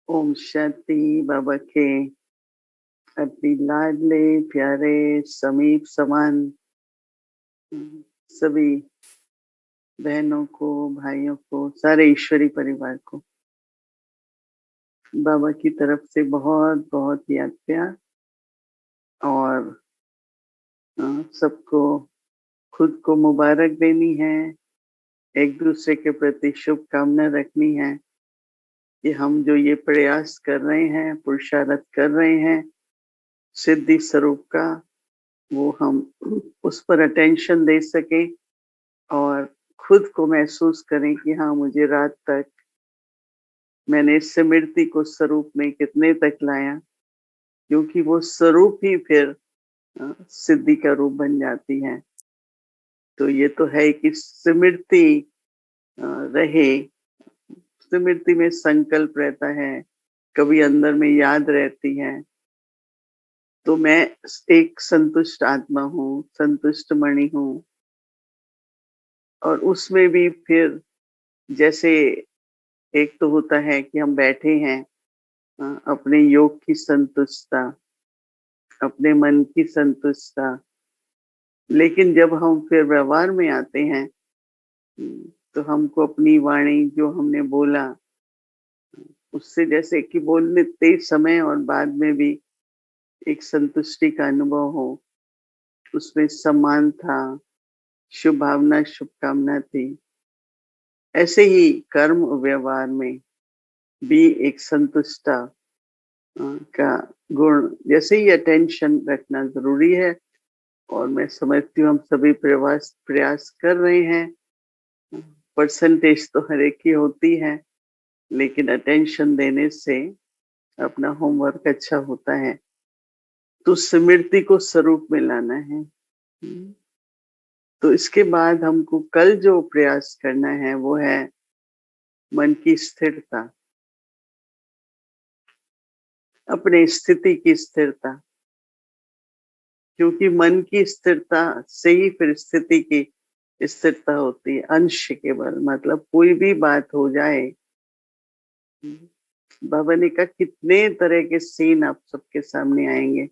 ओम शांति बाबा के अति लाडले प्यारे समीप समान सभी बहनों को, भाइयों को, सारे ईश्वरी परिवार को बाबा की तरफ से बहुत बहुत याद प्यार। और सबको खुद को मुबारक देनी है, एक दूसरे के प्रति शुभकामना रखनी है कि हम जो ये प्रयास कर रहे हैं, पुरुषार्थ कर रहे हैं सिद्धि स्वरूप का, वो हम उस पर अटेंशन दे सके और खुद को महसूस करें कि हाँ, मुझे रात तक मैंने इस स्मृति को स्वरूप में कितने तक लाया, क्योंकि वो स्वरूप ही फिर सिद्धि का रूप बन जाती है। तो ये तो है कि स्मृति रहे, स्मृति में संकल्प रहता है, कभी अंदर में याद रहती है। तो मैं एक संतुष्ट आत्मा हूँ, संतुष्ट मणि हूँ। और उसमें भी फिर जैसे एक तो होता है कि हम बैठे हैं, अपने योग की संतुष्टता, अपने मन की संतुष्टता, लेकिन जब हम फिर व्यवहार में आते हैं, तो हमको अपनी वाणी जो हमने बोला, उससे जैसे कि बोलते समय और बाद में भी एक संतुष्टि का अनुभव हो, उसमें सम्मान था, शुभ भावना, शुभकामना थी। ऐसे ही कर्म व्यवहार में भी एक संतुष्टता का गुण, जैसे ही अटेंशन रखना ज़रूरी है। और मैं समझती हूँ हम सभी प्रयास प्रयास कर रहे हैं। परसेंटेज तो हर एक की होती है, लेकिन अटेंशन देने से अपना होमवर्क अच्छा होता है। तो स्मृति को स्वरूप में लाना है। तो इसके बाद हमको कल जो प्रयास करना है वो है मन की स्थिरता, अपने स्थिति की स्थिरता। क्योंकि मन की स्थिरता से ही फिर स्थिति की स्थिरता होती है। अंश केवल, मतलब कोई भी बात हो जाए, बाबा ने कहा कितने तरह के सीन आप सबके सामने आएंगे।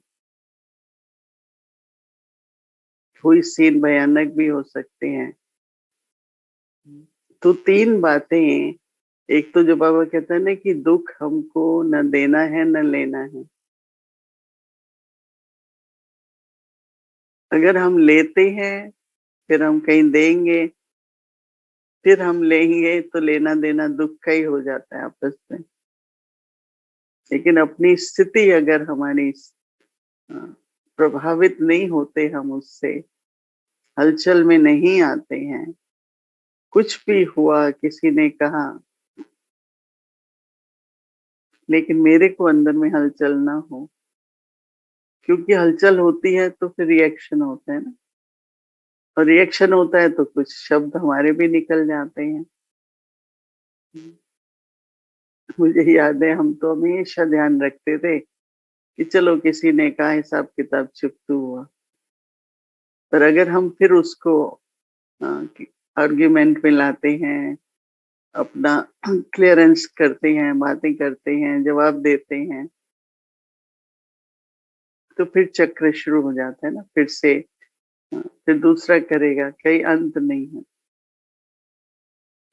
कोई सीन भयानक भी हो सकते हैं। तो तीन बातें, एक तो जो बाबा कहता है ना कि दुख हमको न देना है न लेना है। अगर हम लेते हैं फिर हम कहीं देंगे, फिर हम लेंगे, तो लेना देना दुख का ही हो जाता है आपस में। लेकिन अपनी स्थिति अगर हमारी प्रभावित नहीं होते, हम उससे हलचल में नहीं आते हैं, कुछ भी हुआ, किसी ने कहा, लेकिन मेरे को अंदर में हलचल ना हो। क्योंकि हलचल होती है तो फिर रिएक्शन होता है ना, और रिएक्शन होता है तो कुछ शब्द हमारे भी निकल जाते हैं। मुझे याद है हम तो हमेशा ध्यान रखते थे कि चलो किसी ने कहा, हिसाब किताब चुकतू हुआ। पर अगर हम फिर उसको आर्ग्यूमेंट में लाते हैं, अपना क्लियरेंस करते हैं, बातें करते हैं, जवाब देते हैं, तो फिर चक्र शुरू हो जाता है ना, फिर से फिर दूसरा करेगा, कहीं अंत नहीं है।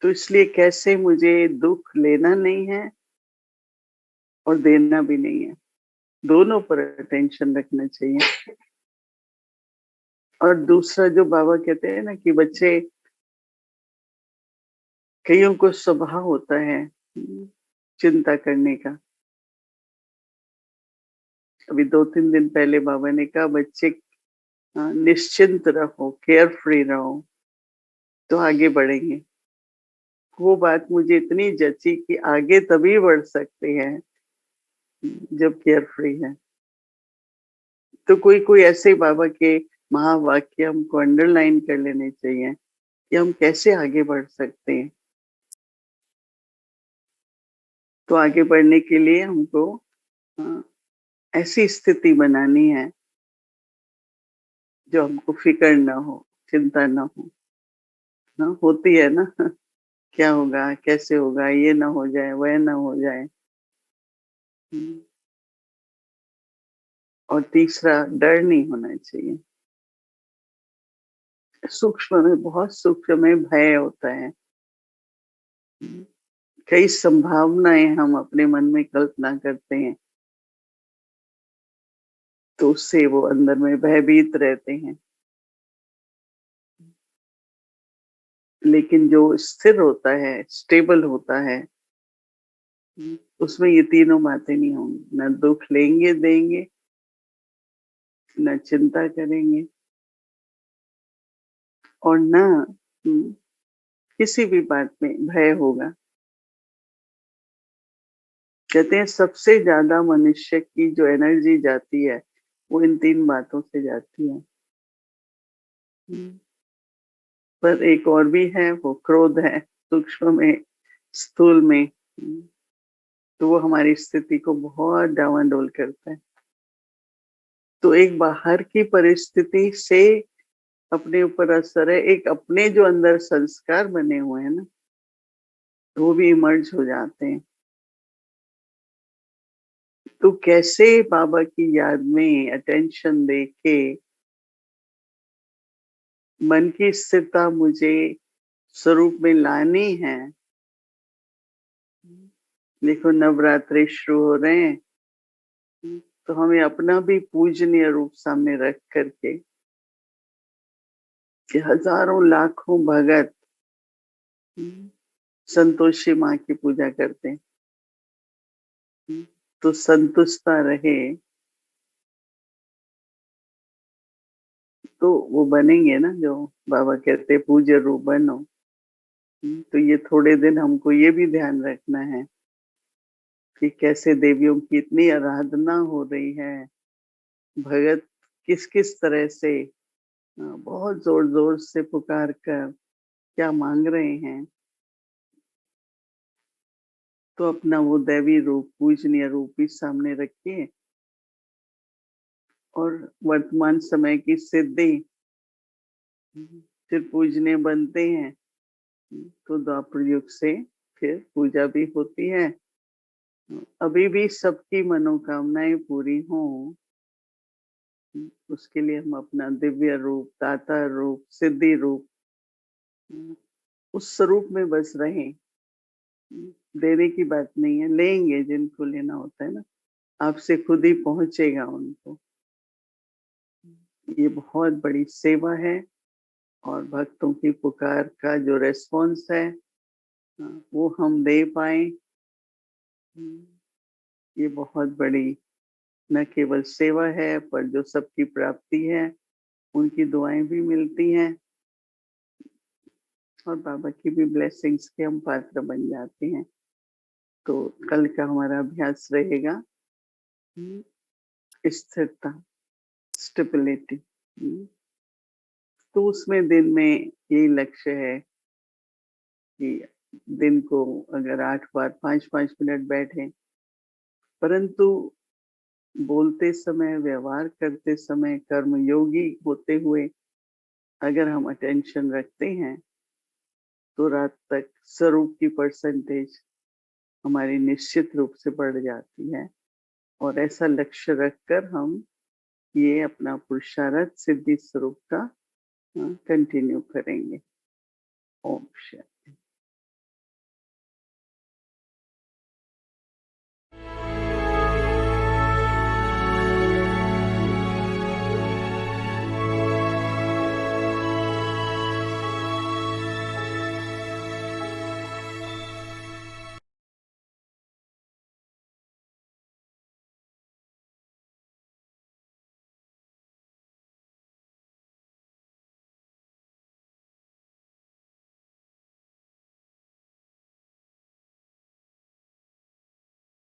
तो इसलिए कैसे मुझे दुख लेना नहीं है और देना भी नहीं है, दोनों पर अटेंशन रखना चाहिए। और दूसरा जो बाबा कहते हैं ना कि बच्चे, कईयों को स्वभाव होता है चिंता करने का। अभी 2-3 दिन पहले बाबा ने कहा बच्चे निश्चिंत रहो, केयर फ्री रहो, तो आगे बढ़ेंगे। वो बात मुझे इतनी जची कि आगे तभी बढ़ सकते हैं जब केयर फ्री है। तो कोई कोई ऐसे बाबा के महावाक्य हमको अंडरलाइन कर लेने चाहिए कि हम कैसे आगे बढ़ सकते हैं। तो आगे बढ़ने के लिए हमको ऐसी स्थिति बनानी है जो हमको फिक्र ना हो, चिंता ना हो। ना होती है ना क्या होगा, कैसे होगा, ये ना हो जाए, वह ना हो जाए। हुँ। और तीसरा डर नहीं होना चाहिए। सूक्ष्म में बहुत सूक्ष्म में भय होता है। हुँ। कई संभावनाएँ हम अपने मन में कल्पना करते हैं, तो उससे वो अंदर में भयभीत रहते हैं। लेकिन जो स्थिर होता है, स्टेबल होता है, उसमें ये तीनों बातें नहीं होंगी। ना दुःख लेंगे देंगे, ना चिंता करेंगे और ना किसी भी बात में भय होगा। कहते हैं सबसे ज़्यादा मनुष्य की जो एनर्जी जाती है, वो इन 3 बातों से जाती है। हुँ। पर एक और भी है, वो क्रोध है, सूक्ष्म में, स्थूल में। तो वो हमारी स्थिति को बहुत डावाडोल करता है। तो एक बाहर की परिस्थिति से अपने ऊपर असर है, एक अपने जो अंदर संस्कार बने हुए हैं ना, वो भी इमर्ज हो जाते हैं। तो कैसे बाबा की याद में अटेंशन देके मन की स्थिरता मुझे स्वरूप में लानी है। देखो नवरात्रे शुरू हो रहे हैं, तो हमें अपना भी पूजनीय रूप सामने रख करके कि हजारों लाखों भगत संतोषी माँ की पूजा करते हैं। तो संतुष्टता रहे, तो वो बनेंगे ना जो बाबा कहते हैं पूज्य रूप बनो। तो ये थोड़े दिन हमको ये भी ध्यान रखना है कि कैसे देवियों की इतनी आराधना हो रही है, भगत किस-किस तरह से बहुत ज़ोर-ज़ोर से पुकार कर क्या माँग रहे हैं। तो अपना वो दैवी रूप, पूजनीय रूप भी सामने रखिए और वर्तमान समय की सिद्धि फिर पूजनीय बनते हैं, तो द्वापर युग से फिर पूजा भी होती है। अभी भी सबकी मनोकामनाएँ पूरी हों, उसके लिए हम अपना दिव्य रूप, दाता रूप, सिद्धि रूप उस स्वरूप में बस रहें। देने की बात नहीं है, लेंगे जिनको लेना होता है ना, आपसे खुद ही पहुँचेगा उनको। ये बहुत बड़ी सेवा है और भक्तों की पुकार का जो रिस्पॉन्स है वो हम दे पाएँ, ये बहुत बड़ी न केवल सेवा है पर जो सबकी प्राप्ति है, उनकी दुआएँ भी मिलती हैं और बाबा की भी ब्लेसिंग्स के हम पात्र बन जाते हैं। तो कल का हमारा अभ्यास रहेगा स्थिरता, स्टेबिलिटी। तो उसमें दिन में यही लक्ष्य है कि दिन को अगर 8 बार 5-5 मिनट बैठें, परंतु बोलते समय, व्यवहार करते समय, कर्मयोगी होते हुए अगर हम अटेंशन रखते हैं, तो रात तक स्वरूप की परसेंटेज हमारी निश्चित रूप से बढ़ जाती है और ऐसा लक्ष्य रखकर हम ये अपना पुरुषार्थ सिद्धि स्वरूप का कंटिन्यू करेंगे। ओम शांति।